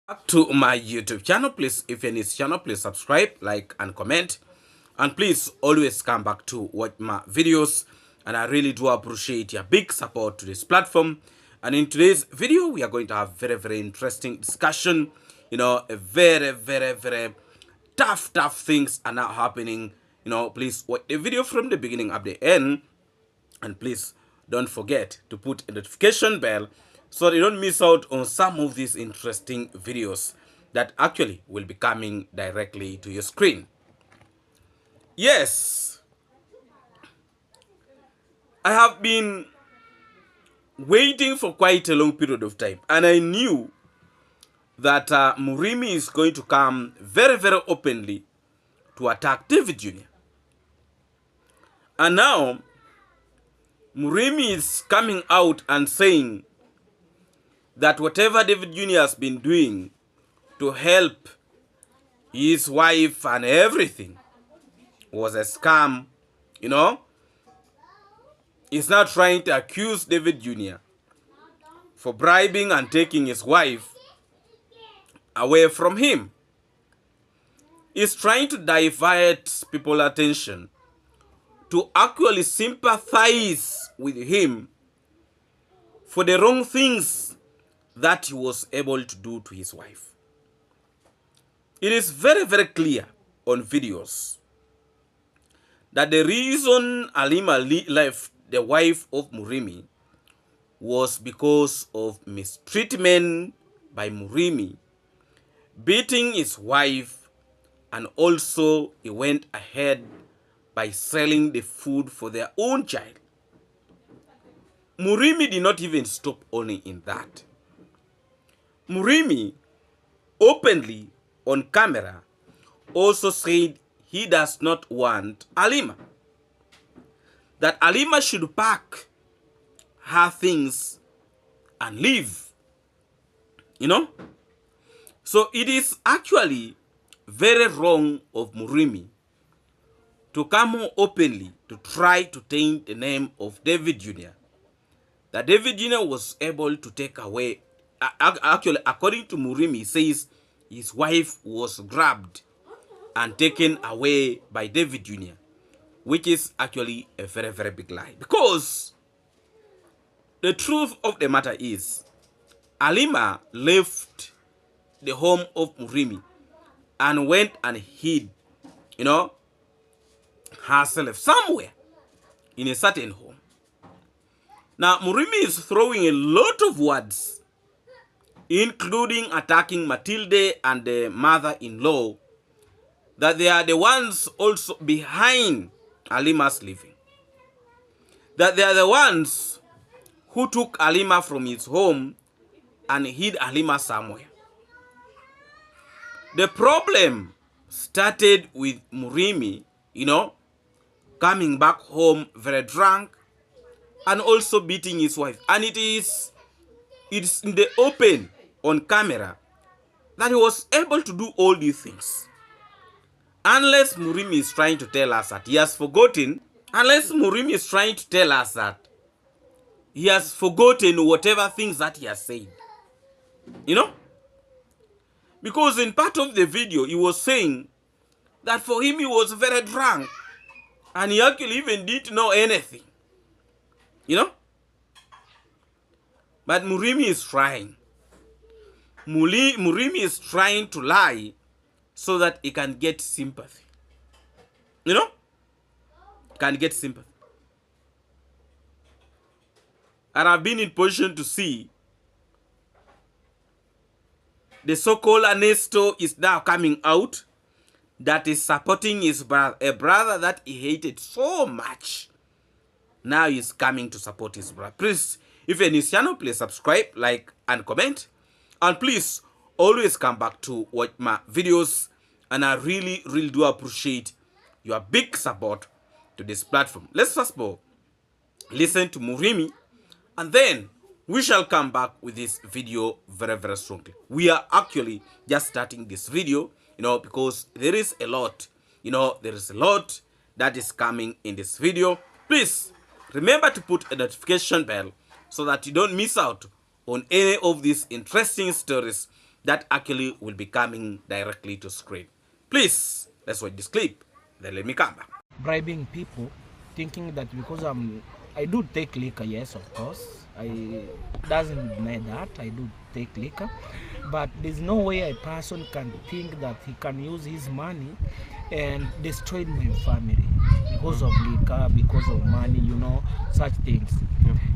Back to my YouTube channel. Please, if you're in this channel, please subscribe, like, and comment. And please always come back to watch my videos. And I really do appreciate your big support to this platform. And in today's video, we are going to have very interesting discussion. A very tough things are now happening. Please watch the video from the beginning up the end. And please don't forget to put a notification bell so that you don't miss out on some of these interesting videos that actually will be coming directly to your screen. Yes, I have been waiting for quite a long period of time, and I knew that Murimi is going to come very openly to attack David Jr. And now Murimi is coming out and saying that whatever David Jr. has been doing to help his wife and everything was a scam. He's now trying to accuse David Jr. for bribing and taking his wife away from him. He's trying to divert people's attention to actually sympathize with him for the wrong things that he was able to do to his wife. It is very clear on videos that the reason Halima left the wife of Murimi was because of mistreatment by Murimi, beating his wife, and also he went ahead by selling the food for their own child. Murimi did not even stop only in that. Murimi openly on camera also said he does not want Halima. That Halima should pack her things and leave. So it is actually very wrong of Murimi to come more openly to try to taint the name of David Jr. That David Jr. was able to take away. Actually, according to Murimi, he says his wife was grabbed and taken away by David Jr., which is actually a very big lie. Because the truth of the matter is, Halima left the home of Murimi and went and hid, herself somewhere in a certain home. Now, Murimi is throwing a lot of words, including attacking Matilde and the mother-in-law, that they are the ones also behind Halima's leaving. That they are the ones who took Halima from his home and hid Halima somewhere. The problem started with Murimi, coming back home very drunk and also beating his wife. And it's in the open on camera that he was able to do all these things. Unless Murimi is trying to tell us that he has forgotten, whatever things that he has said. Because in part of the video, he was saying that for him he was very drunk and he actually even didn't know anything. But Murimi is trying. Murimi is trying to lie so that he can get sympathy. Can get sympathy. And I've been in position to see the so-called Ernesto is now coming out that is supporting his brother, a brother that he hated so much. Now he's coming to support his brother. Please, if you're in his channel, please subscribe, like, and comment. And please, always come back to watch my videos. And I really do appreciate your big support to this platform. Let's first of all listen to Murimi, and then we shall come back with this video very strongly. We are actually just starting this video, because there is a lot, that is coming in this video. Please remember to put a notification bell so that you don't miss out on any of these interesting stories that actually will be coming directly to screen. Please, let's watch this clip, then let me come back. Bribing people, thinking that because I do take liquor, yes, of course. I doesn't deny that I do take liquor, but there's no way a person can think that he can use his money and destroy my family because of liquor, because of money, you know, such things.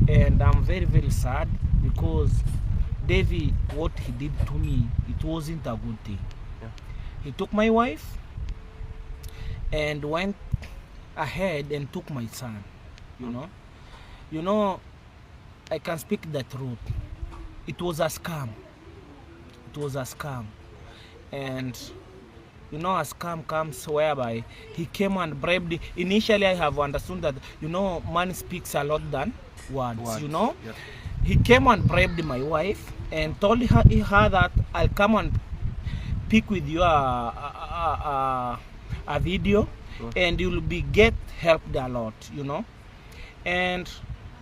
And I'm very, very sad because Davy, what he did to me, it wasn't a good thing. He took my wife and went ahead and took my son. You know, I can speak the truth. It was a scam. It was a scam. And you know, a scam comes whereby he came and bribed. Initially, I have understood that, you know, money speaks a lot than words, you know. Yep. He came and bribed my wife and told her that I'll come and pick with you a video, and you'll be get helped a lot, you know. And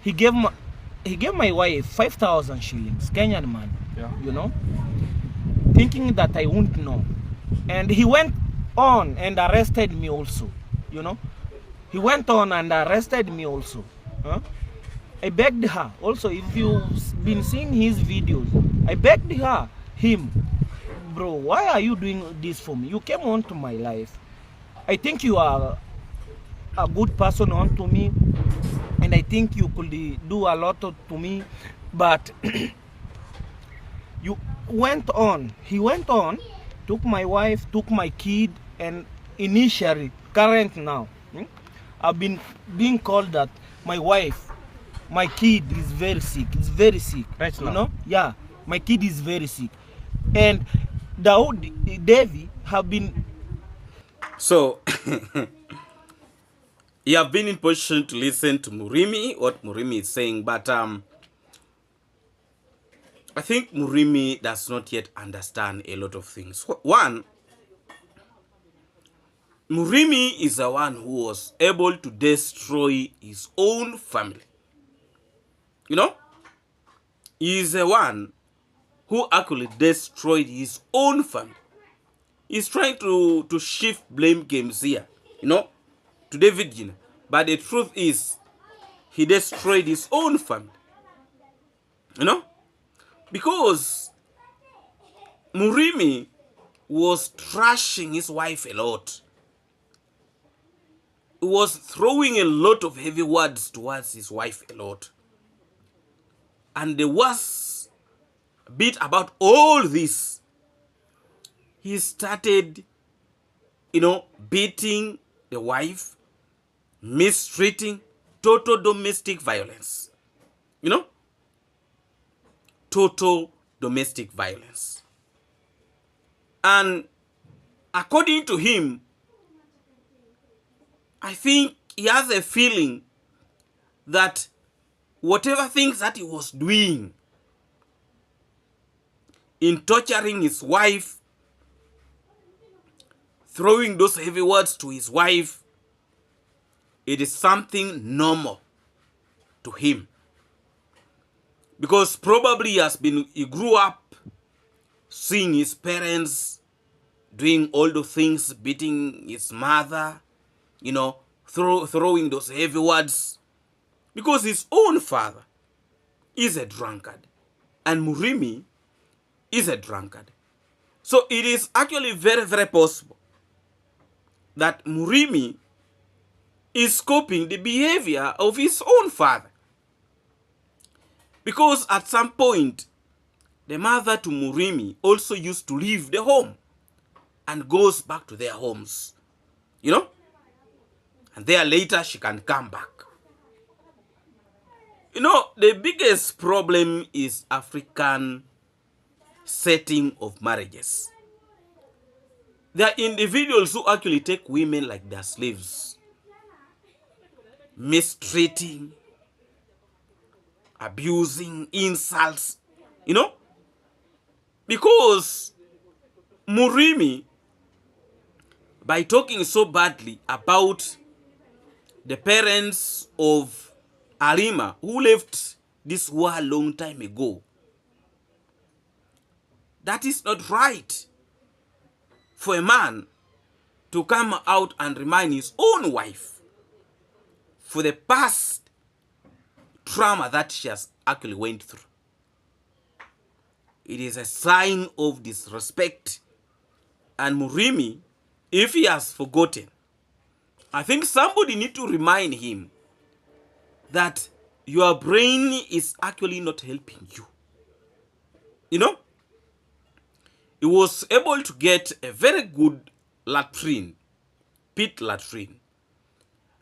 he gave my wife 5,000 shillings, Kenyan money, you know, thinking that I won't know. And he went on and arrested me also, you know. He went on and arrested me also. I begged her also, if you've been seeing his videos, I begged him, bro, why are you doing this for me? You came on to my life. I think you are a good person onto me, and I think you could do a lot to me, but you went on. He went on, took my wife, took my kid, and initially, current now, I've been being called that my wife, my kid is very sick. It's very sick. Right now? You know? Yeah, my kid is very sick. And Davy have been... So, you have been in position to listen to Murimi, what Murimi is saying, but I think Murimi does not yet understand a lot of things. One, Murimi is the one who was able to destroy his own family. You know? He is the one who actually destroyed his own family. He's trying to shift blame games here, you know, to David, you know. But the truth is, he destroyed his own family. You know? Because Murimi was trashing his wife a lot. He was throwing a lot of heavy words towards his wife a lot. And the worst bit about all this, he started, you know, beating the wife, mistreating, total domestic violence. You know? Total domestic violence. And according to him, I think he has a feeling that whatever things that he was doing in torturing his wife, throwing those heavy words to his wife, it is something normal to him. Because probably he grew up seeing his parents doing all the things, beating his mother, you know, throwing those heavy words. Because his own father is a drunkard. And Murimi is a drunkard. So it is actually very, very possible that Murimi is copying the behavior of his own father. Because at some point, the mother to Murimi also used to leave the home and goes back to their homes. You know? And there later she can come back. You know, the biggest problem is African setting of marriages. There are individuals who actually take women like their slaves, mistreating, abusing, insults, you know, because Murimi, by talking so badly about the parents of Halimas who left this war a long time ago, That is not right for a man to come out and remind his own wife for the past trauma that she has actually went through. It is a sign of disrespect. And Murimi, if he has forgotten, I think somebody need to remind him that your brain is actually not helping you. You know, he was able to get a very good latrine, pit latrine,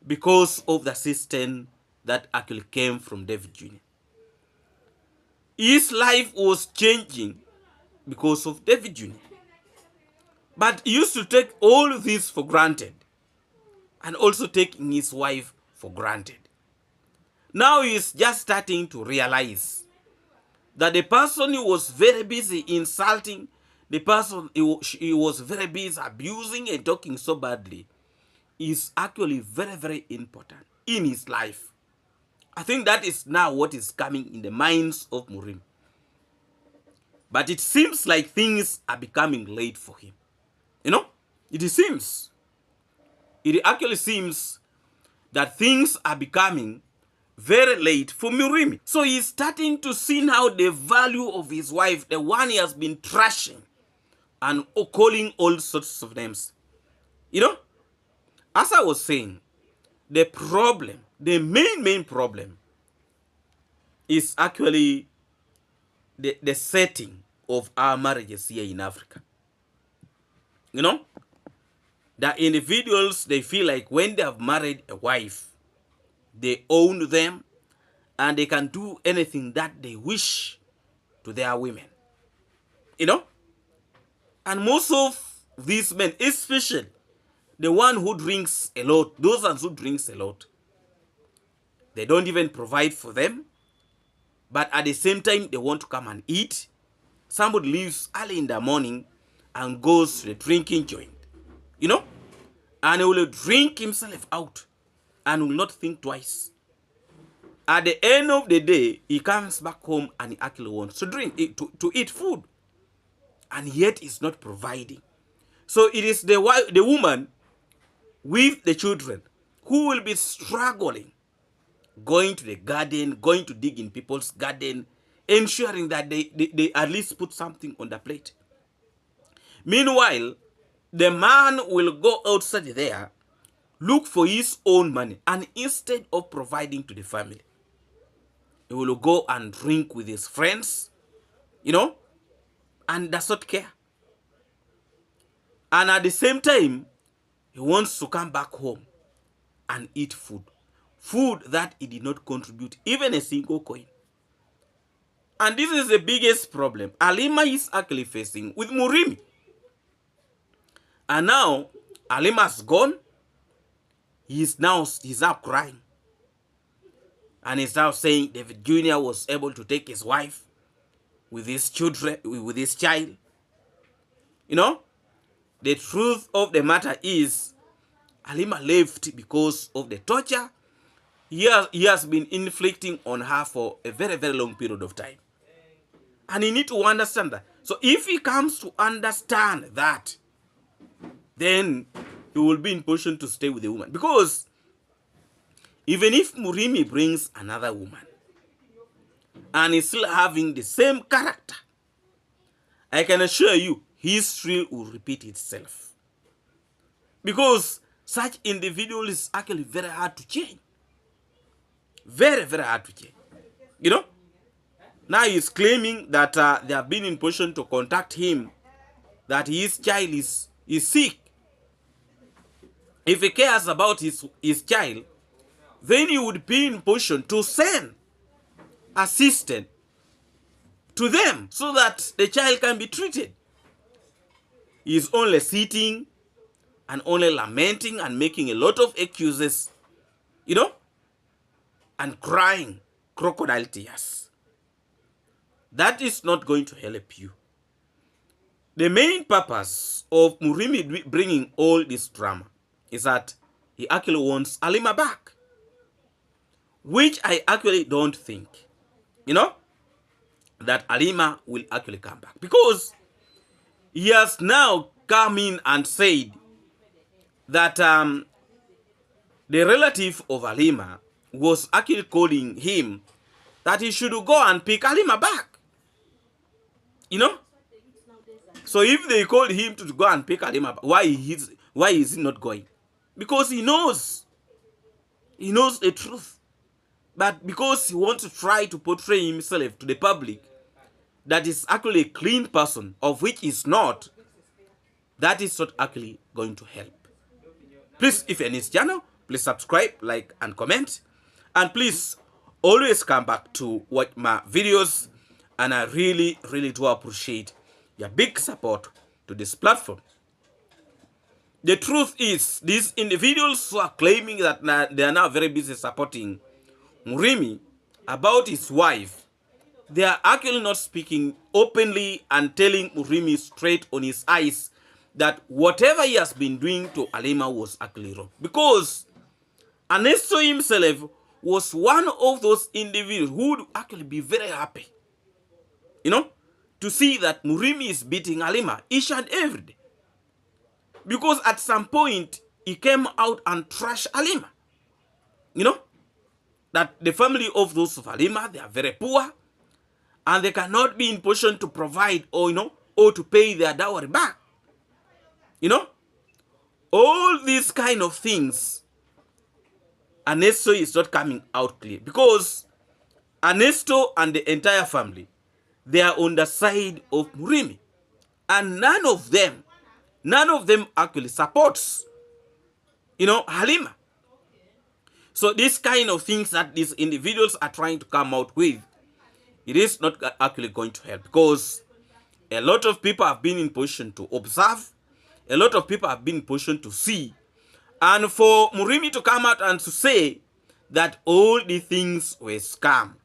because of the assistance that actually came from Davy Jr. His life was changing because of Davy Jr. But he used to take all this for granted, and also taking his wife for granted. Now he is just starting to realize that the person he was very busy insulting, the person he was very busy abusing and talking so badly, is actually very, very important in his life. I think that is now what is coming in the minds of Murimi. But it seems like things are becoming late for him. You know, it actually seems that things are becoming very late for Murimi. So he's starting to see now the value of his wife, the one he has been trashing and calling all sorts of names. You know, as I was saying, the problem, the main problem is actually the setting of our marriages here in Africa. You know, the individuals, they feel like when they have married a wife, they own them and they can do anything that they wish to their women. You know? And most of these men, especially the one who drinks a lot, those ones who drinks a lot, they don't even provide for them, but at the same time, they want to come and eat. Somebody leaves early in the morning and goes to the drinking joint, you know, and he will drink himself out and will not think twice. At the end of the day, he comes back home and he actually wants to drink, to eat food, and yet he's not providing. So it is the woman with the children who will be struggling, going to the garden, going to dig in people's garden, ensuring that they at least put something on the plate. Meanwhile, the man will go outside there, look for his own money, and instead of providing to the family, he will go and drink with his friends, you know, and does not care. And at the same time, he wants to come back home and eat food. Food that he did not contribute even a single coin. And this is the biggest problem Halimas is actually facing with Murimi. And now, Halimas gone. He's now crying. And he's now saying David Jr. was able to take his wife with his children, with his child. You know, the truth of the matter is, Halimas left because of the torture he has been inflicting on her for a very, very long period of time. And he needs to understand that. So if he comes to understand that, then he will be in position to stay with the woman. Because even if Murimi brings another woman and is still having the same character, I can assure you, history will repeat itself. Because such individual is actually very hard to change. Very, very hard to change. You know? Now he's claiming that they have been in position to contact him, that his child is sick. If he cares about his child, then he would be in position to send assistant to them so that the child can be treated. He is only sitting and only lamenting and making a lot of excuses, you know, and crying crocodile tears. That is not going to help you. The main purpose of Murimi bringing all this drama is that he actually wants Halimas back, which I actually don't think, you know, that Halimas will actually come back. Because he has now come in and said that the relative of Halima was actually calling him that he should go and pick Halima back. You know? So if they called him to go and pick Halima back, why is he not going? Because he knows the truth. But because he wants to try to portray himself to the public that is actually a clean person, of which is not, that is not actually going to help. Please, if you're in this channel, please subscribe, like, and comment. And please always come back to watch my videos. And I really, really do appreciate your big support to this platform. The truth is, these individuals who are claiming that they are now very busy supporting Murimi about his wife, they are actually not speaking openly and telling Murimi straight on his eyes that whatever he has been doing to Halima was actually wrong. Because Ernesto himself was one of those individuals who would actually be very happy, you know, to see that Murimi is beating Halima each and every day. Because at some point, he came out and trashed Halima. You know, that the family of those of Halima, they are very poor, and they cannot be in position to provide or, or to pay their dowry back. You know, all these kind of things, Ernesto is not coming out clear. Because Ernesto and the entire family, they are on the side of Murimi. And none of them actually supports, Halima. So these kind of things that these individuals are trying to come out with, it is not actually going to help. Because a lot of people have been in position to observe. A lot of people have been in position to see. And for Murimi to come out and to say that all the things were scam.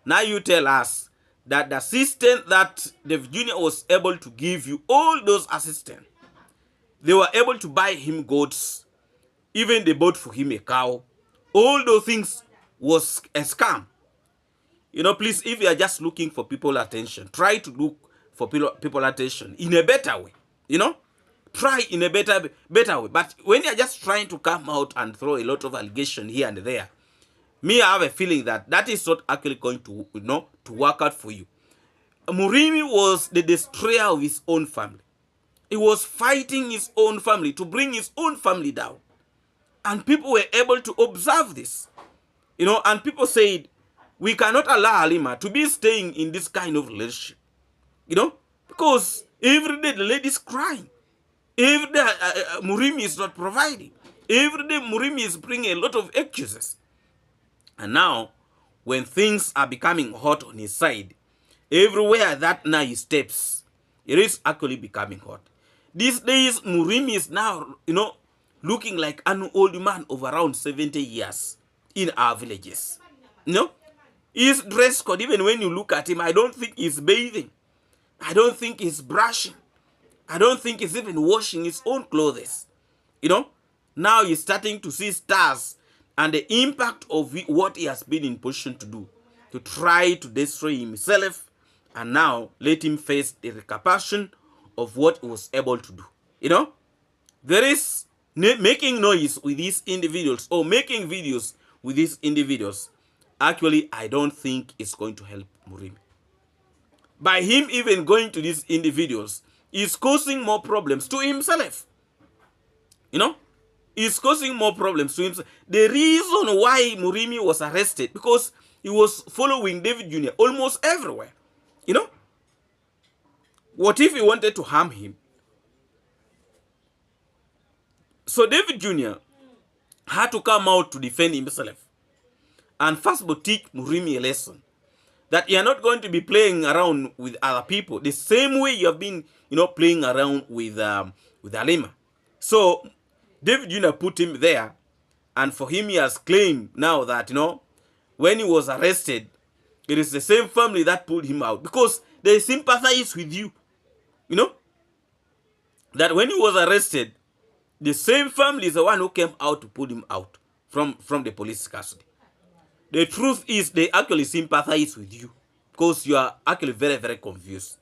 Now you tell us that the assistant that Davy Jr. was able to give you, all those assistants, they were able to buy him goats. Even they bought for him a cow. All those things was a scam. Please, if you are just looking for people's attention, try to look for people attention in a better way. Try in a better way. But when you're just trying to come out and throw a lot of allegation here and there, me, I have a feeling that is not actually going to, to work out for you. Murimi was the destroyer of his own family. He was fighting his own family to bring his own family down. And people were able to observe this. And people said, we cannot allow Halima to be staying in this kind of relationship. Because every day the lady is crying. Every day Murimi is not providing. Every day Murimi is bringing a lot of excuses. And now, when things are becoming hot on his side, everywhere that now he steps, it is actually becoming hot. These days, Murimi is now, looking like an old man of around 70 years in our villages. His dress code, even when you look at him, I don't think he's bathing. I don't think he's brushing. I don't think he's even washing his own clothes. Now he's starting to see stars and the impact of what he has been in position to do, to try to destroy himself, and now let him face the repercussion of what he was able to do. There is making noise with these individuals or making videos with these individuals. Actually, I don't think it's going to help Murimi. By him even going to these individuals, he's causing more problems to himself. He's causing more problems to himself. The reason why Murimi was arrested, because he was following Davy Jr. almost everywhere. What if he wanted to harm him? So Davy Jr. had to come out to defend himself. And first of all, teach Murimi a lesson. That you are not going to be playing around with other people the same way you have been, playing around with Halima. So Davy Jr. put him there, and for him he has claimed now that, when he was arrested, it is the same family that pulled him out because they sympathize with you. That when he was arrested, the same family is the one who came out to pull him out from the police custody. The truth is they actually sympathize with you because you are actually very, very confused.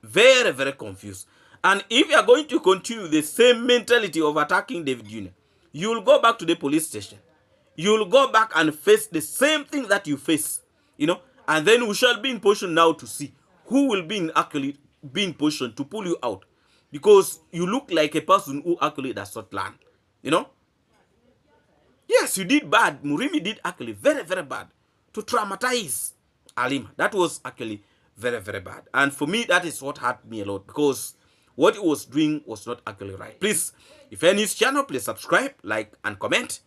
Very, very confused. And if you are going to continue the same mentality of attacking David Jr., you will go back to the police station. You will go back and face the same thing that you face, and then we shall be in position now to see who will actually be in position to pull you out, because you look like a person who actually does not learn, Yes, you did bad. Murimi did actually very, very bad to traumatize Halima. That was actually very, very bad. And for me, that is what hurt me a lot, because what he was doing was not actually right. Please, if you're in his channel, please subscribe, like, and comment.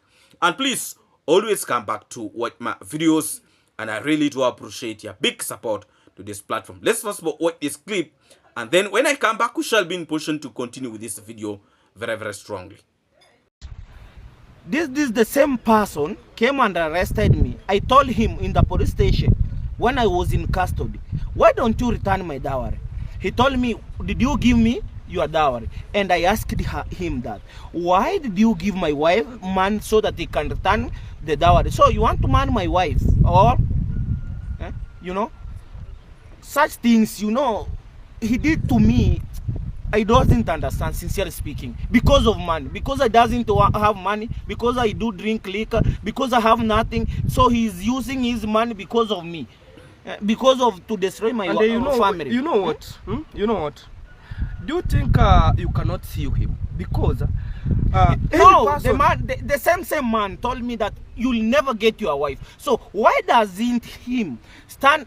And please, always come back to watch my videos. And I really do appreciate your big support to this platform. Let's first of all watch this clip. And then when I come back, we shall be in position to continue with this video very, very strongly. This the same person came and arrested me. I told him in the police station when I was in custody, why don't you return my dowry? He told me, did you give me your dowry? And I asked him that, why did you give my wife man so that he can return the dowry? So you want to man my wife? Or such things, he did to me. I doesn't understand, sincerely speaking, because of money, because I doesn't have money, because I do drink liquor, because I have nothing. So he's using his money because of me, because of to destroy my family. You know what? You know what? Do you think you cannot see him? Because no, the same man told me that you'll never get your wife. So why doesn't him stand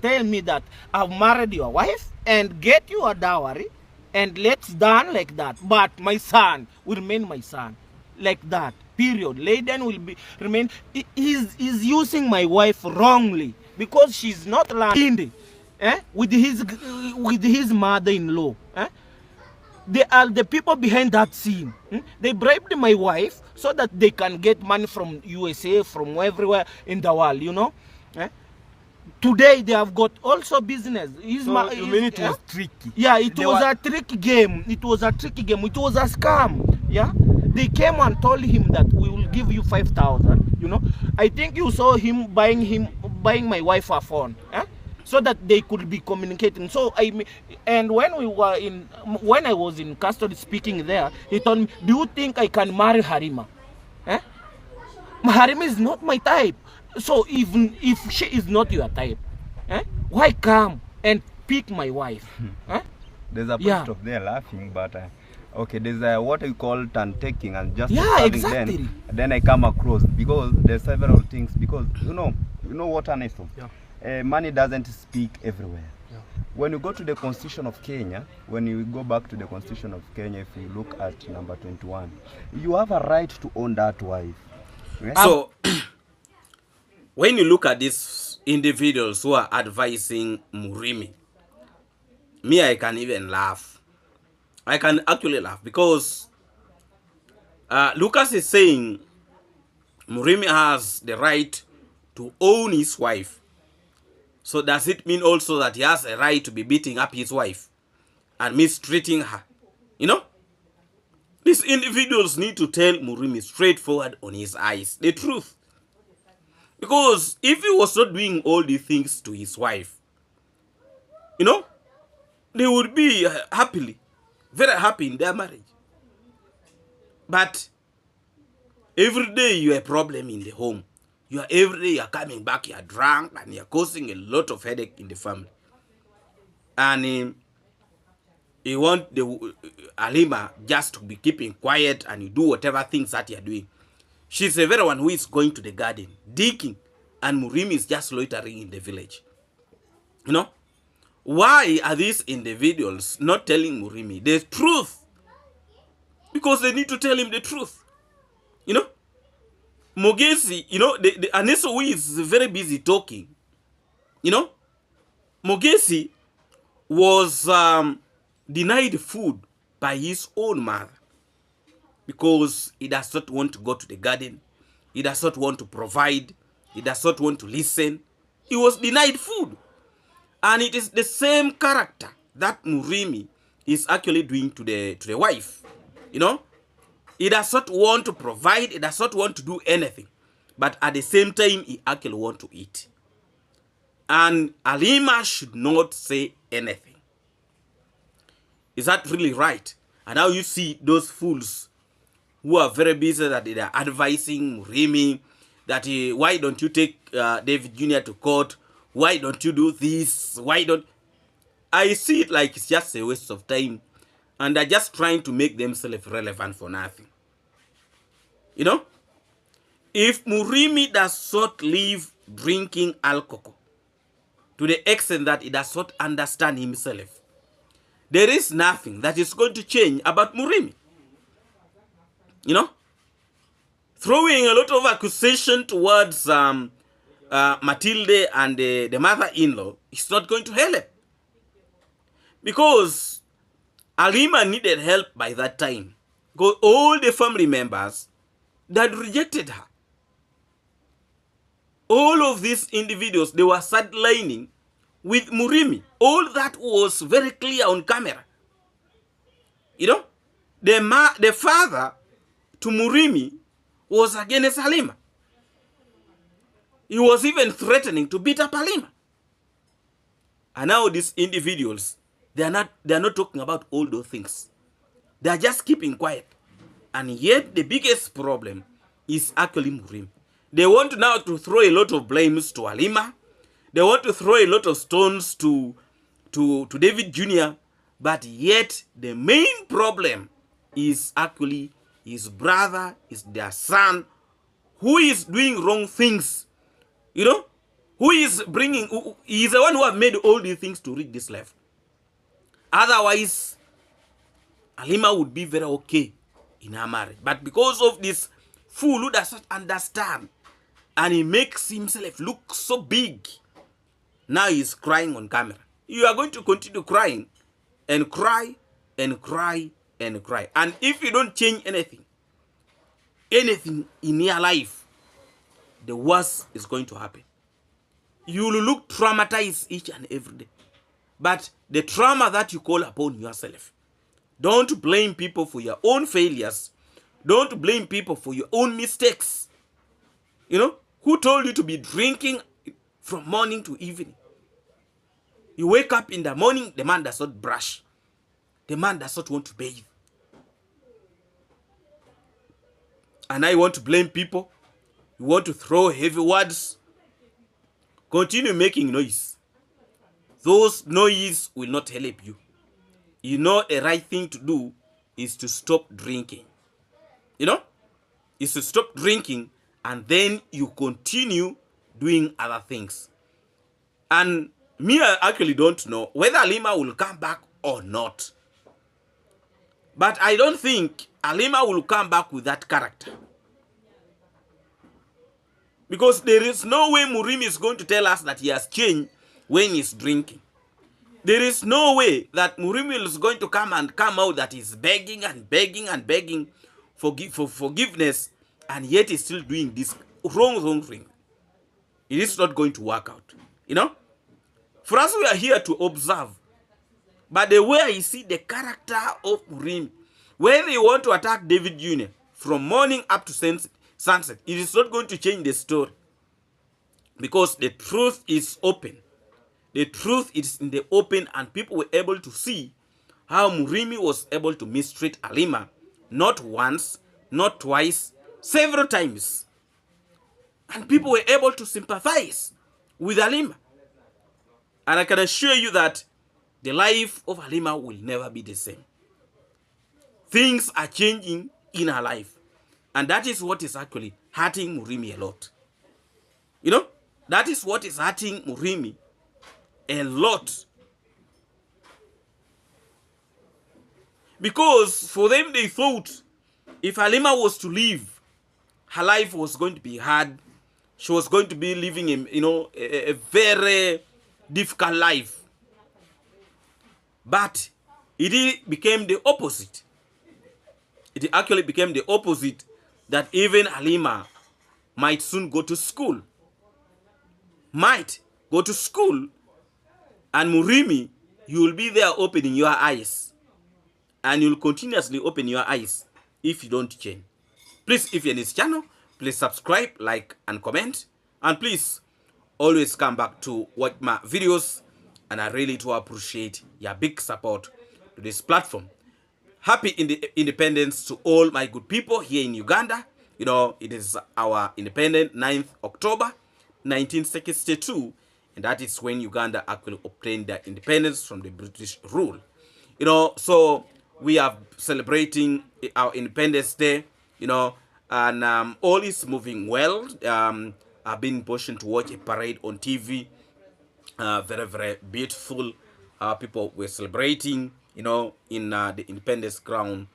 tell me that I've married your wife and get your dowry, and let's done like that, but my son will remain my son, like that, period. Laden will remain. He's using my wife wrongly, because she's not learning with his mother-in-law. They are the people behind that scene. They bribed my wife so that they can get money from USA, from everywhere in the world, Today they have got also business. You mean it was tricky? Yeah, it was a tricky game. It was a tricky game. It was a scam. Yeah, they came and told him that we will give you 5,000. I think you saw him buying my wife a phone, so that they could be communicating. So and when I was in custody speaking there, he told me, do you think I can marry Halima? Halima is not my type. So even if she is not your type, why come and pick my wife? There's a part of there laughing, but okay, there's what we call turn taking, and just exactly. Then I come across, because there's several things, because you know what, Aneso? Money doesn't speak everywhere. When you go to the Constitution of Kenya, when you go back to the Constitution of Kenya, if you look at number 21, you have a right to own that wife. So when you look at these individuals who are advising Murimi, me, I can even laugh. I can actually laugh, because Lucas is saying Murimi has the right to own his wife. So does it mean also that he has a right to be beating up his wife and mistreating her? These individuals need to tell Murimi straightforward on his eyes the truth. Because if he was not doing all these things to his wife, they would be very happy in their marriage. But every day you have a problem in the home. Every day you are coming back, you are drunk, and you are causing a lot of headache in the family. And you want the Halima just to be keeping quiet, and you do whatever things that you are doing. She's the very one who is going to the garden, digging, and Murimi is just loitering in the village. Why are these individuals not telling Murimi the truth? Because they need to tell him the truth. Mogesi, the Aneso, who is very busy talking, Mogesi was denied food by his own mother, because he does not want to go to the garden, he does not want to provide, he does not want to listen. He was denied food. And it is the same character that Murimi is actually doing to the wife. He does not want to provide, he does not want to do anything. But at the same time, he actually wants to eat. And Halima should not say anything. Is that really right? And now you see those fools who are very busy that they are advising Murimi that why don't you take David Jr. to court? Why don't you do this? Why don't... I see it like it's just a waste of time, and they're just trying to make themselves relevant for nothing. You know, if Murimi does not leave drinking alcohol to the extent that he does not understand himself, there is nothing that is going to change about Murimi. You know, throwing a lot of accusation towards Matilde and the mother-in-law is not going to help, because Halima needed help by that time, because all the family members that rejected her, all of these individuals, they were sidelining with Murimi. All that was very clear on camera. You know, the father to Murimi was against Halima. He was even threatening to beat up Halima. And now these individuals, they are not talking about all those things. They are just keeping quiet. And yet the biggest problem is actually Murimi. They want now to throw a lot of blames to Halima. They want to throw a lot of stones to David Jr. But yet the main problem is actually his brother, is their son, who is doing wrong things. You know, he is the one who have made all these things to reach this level. Otherwise, Halima would be very okay in her marriage. But because of this fool who does not understand, and he makes himself look so big, now he's crying on camera. You are going to continue crying and cry and cry and cry. And if you don't change anything in your life, the worst is going to happen. You will look traumatized each and every day. But the trauma that you call upon yourself, don't blame people for your own failures. Don't blame people for your own mistakes. You know, who told you to be drinking from morning to evening? You wake up in the morning, the man does not brush. The man does not want to bathe. And I want to blame people. You want to throw heavy words. Continue making noise. Those noise will not help you. You know, the right thing to do is to stop drinking. You know, is to stop drinking, and then you continue doing other things. And me, I actually don't know whether Halima will come back or not. But I don't think Halima will come back with that character. Because there is no way Murimi is going to tell us that he has changed when he's drinking. There is no way that Murimi is going to come out that he's begging and begging and begging for forgiveness, and yet he's still doing this wrong thing. It is not going to work out. You know? For us, we are here to observe. But the way I see the character of Murimi, whether you want to attack David Jr. from morning up to sunset, it is not going to change the story. Because the truth is open. The truth is in the open, and people were able to see how Murimi was able to mistreat Halima, not once, not twice, several times. And people were able to sympathize with Halima. And I can assure you that the life of Halima will never be the same. Things are changing in her life. And that is what is actually hurting Murimi a lot. You know, that is what is hurting Murimi a lot. Because for them, they thought if Halima was to leave, her life was going to be hard. She was going to be living a very difficult life. But it became the opposite. It actually became the opposite, that even Halima might soon go to school. Might go to school, and Murimi, you will be there opening your eyes. And you'll continuously open your eyes if you don't change. Please, if you're in this channel, please subscribe, like, and comment. And please, always come back to watch my videos. And I really do appreciate your big support to this platform. Happy independence to all my good people here in Uganda. You know, it is our independent 9th October 1962, and that is when Uganda actually obtained their independence from the British rule. You know, so we are celebrating our Independence Day, you know, and all is moving well. I've been pushing to watch a parade on TV. Very, very beautiful. People were celebrating, you know, in the Independence ground.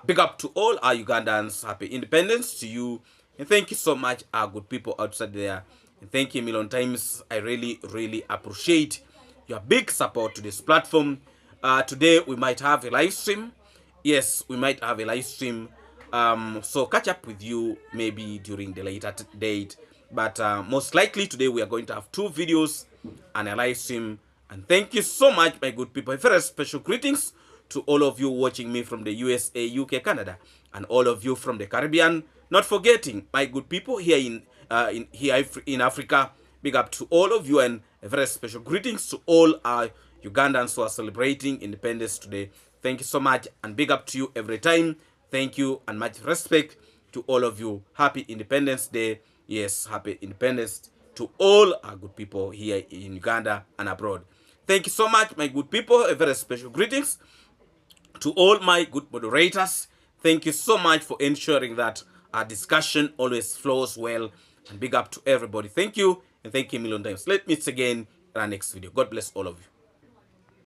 Big up to all our Ugandans. Happy Independence to you. And thank you so much, our good people outside there. And thank you a million times. I really, really appreciate your big support to this platform. Today, we might have a live stream. Yes, we might have a live stream. So catch up with you maybe during the later date. But most likely today we are going to have 2 videos and a live stream. And thank you so much, my good people. A very special greetings to all of you watching me from the USA, UK, Canada, and all of you from the Caribbean. Not forgetting my good people here in Africa. Big up to all of you, and a very special greetings to all our Ugandans who are celebrating independence today. Thank you so much, and big up to you every time. Thank you and much respect to all of you. Happy Independence Day. Yes, happy independence to all our good people here in Uganda and abroad. Thank you so much, my good people. A very special greetings to all my good moderators. Thank you so much for ensuring that our discussion always flows well. And big up to everybody. Thank you, and thank you a million times. Let's meet again in our next video. God bless all of you.